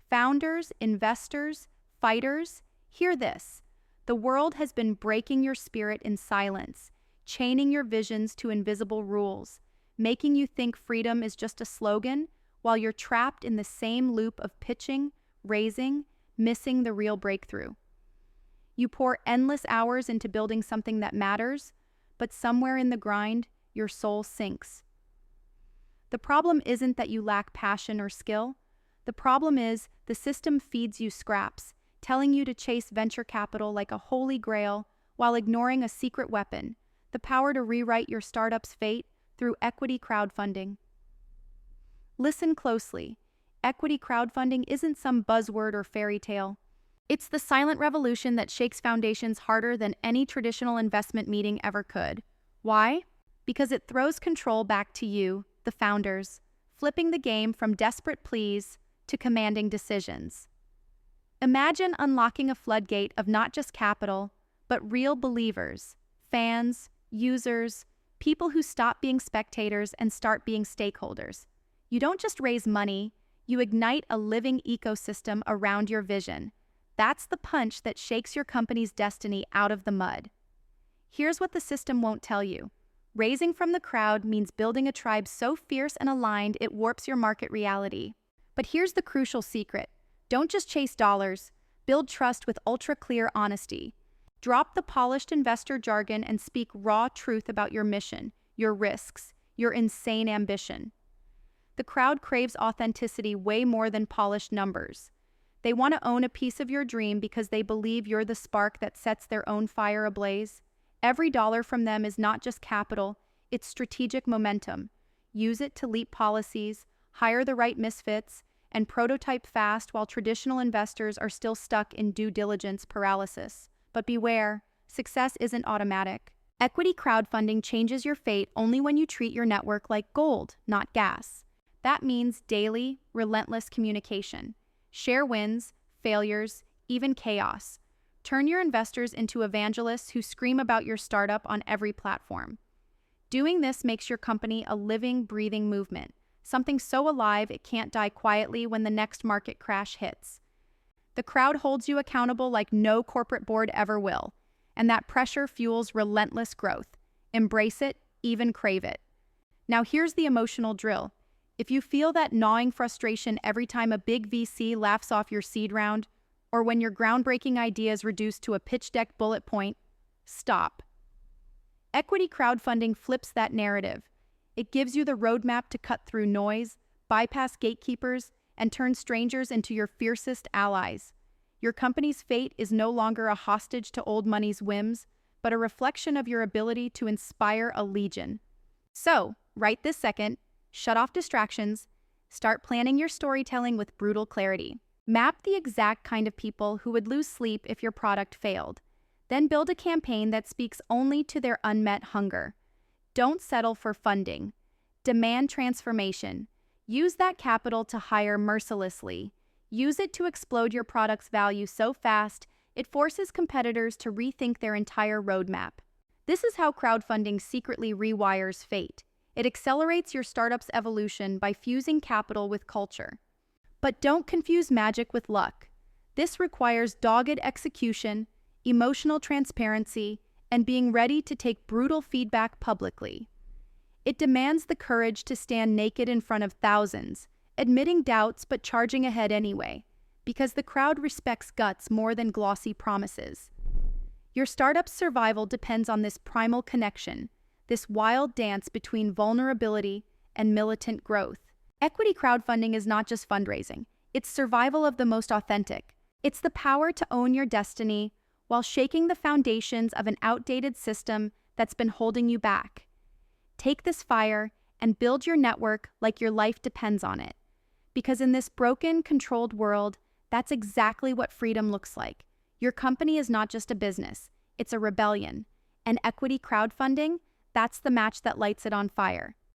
Founders, investors, fighters, hear this. The world has been breaking your spirit in silence, chaining your visions to invisible rules, making you think freedom is just a slogan while you're trapped in the same loop of pitching, raising, missing the real breakthrough. You pour endless hours into building something that matters, but somewhere in the grind, your soul sinks. The problem isn't that you lack passion or skill. The problem is the system feeds you scraps, telling you to chase venture capital like a holy grail while ignoring a secret weapon, the power to rewrite your startup's fate through equity crowdfunding. Listen closely. Equity crowdfunding isn't some buzzword or fairy tale. It's the silent revolution that shakes foundations harder than any traditional investment meeting ever could. Why? Because it throws control back to you, the founders, flipping the game from desperate pleas to commanding decisions. Imagine unlocking a floodgate of not just capital, but real believers, fans, users, people who stop being spectators and start being stakeholders. You don't just raise money, you ignite a living ecosystem around your vision. That's the punch that shakes your company's destiny out of the mud. Here's what the system won't tell you. Raising from the crowd means building a tribe so fierce and aligned it warps your market reality. But here's the crucial secret. Don't just chase dollars. Build trust with ultra-clear honesty. Drop the polished investor jargon and speak raw truth about your mission, your risks, your insane ambition. The crowd craves authenticity way more than polished numbers. They want to own a piece of your dream because they believe you're the spark that sets their own fire ablaze. Every dollar from them is not just capital, it's strategic momentum. Use it to leap policies, hire the right misfits, and prototype fast while traditional investors are still stuck in due diligence paralysis. But beware, success isn't automatic. Equity crowdfunding changes your fate only when you treat your network like gold, not gas. That means daily, relentless communication. Share wins, failures, even chaos. Turn your investors into evangelists who scream about your startup on every platform. Doing this makes your company a living, breathing movement, something so alive it can't die quietly when the next market crash hits. The crowd holds you accountable like no corporate board ever will, and that pressure fuels relentless growth. Embrace it, even crave it. Now here's the emotional drill. If you feel that gnawing frustration every time a big VC laughs off your seed round, or when your groundbreaking idea is reduced to a pitch deck bullet point, stop. Equity crowdfunding flips that narrative. It gives you the roadmap to cut through noise, bypass gatekeepers, and turn strangers into your fiercest allies. Your company's fate is no longer a hostage to old money's whims, but a reflection of your ability to inspire a legion. So, right this second, shut off distractions, start planning your storytelling with brutal clarity. Map the exact kind of people who would lose sleep if your product failed. Then build a campaign that speaks only to their unmet hunger. Don't settle for funding. Demand transformation. Use that capital to hire mercilessly. Use it to explode your product's value so fast, it forces competitors to rethink their entire roadmap. This is how crowdfunding secretly rewires fate. It accelerates your startup's evolution by fusing capital with culture. But don't confuse magic with luck. This requires dogged execution, emotional transparency, and being ready to take brutal feedback publicly. It demands the courage to stand naked in front of thousands, admitting doubts but charging ahead anyway, because the crowd respects guts more than glossy promises. Your startup's survival depends on this primal connection, this wild dance between vulnerability and militant growth. Equity crowdfunding is not just fundraising, it's survival of the most authentic. It's the power to own your destiny while shaking the foundations of an outdated system that's been holding you back. Take this fire and build your network like your life depends on it. Because in this broken, controlled world, that's exactly what freedom looks like. Your company is not just a business, it's a rebellion. And equity crowdfunding, that's the match that lights it on fire.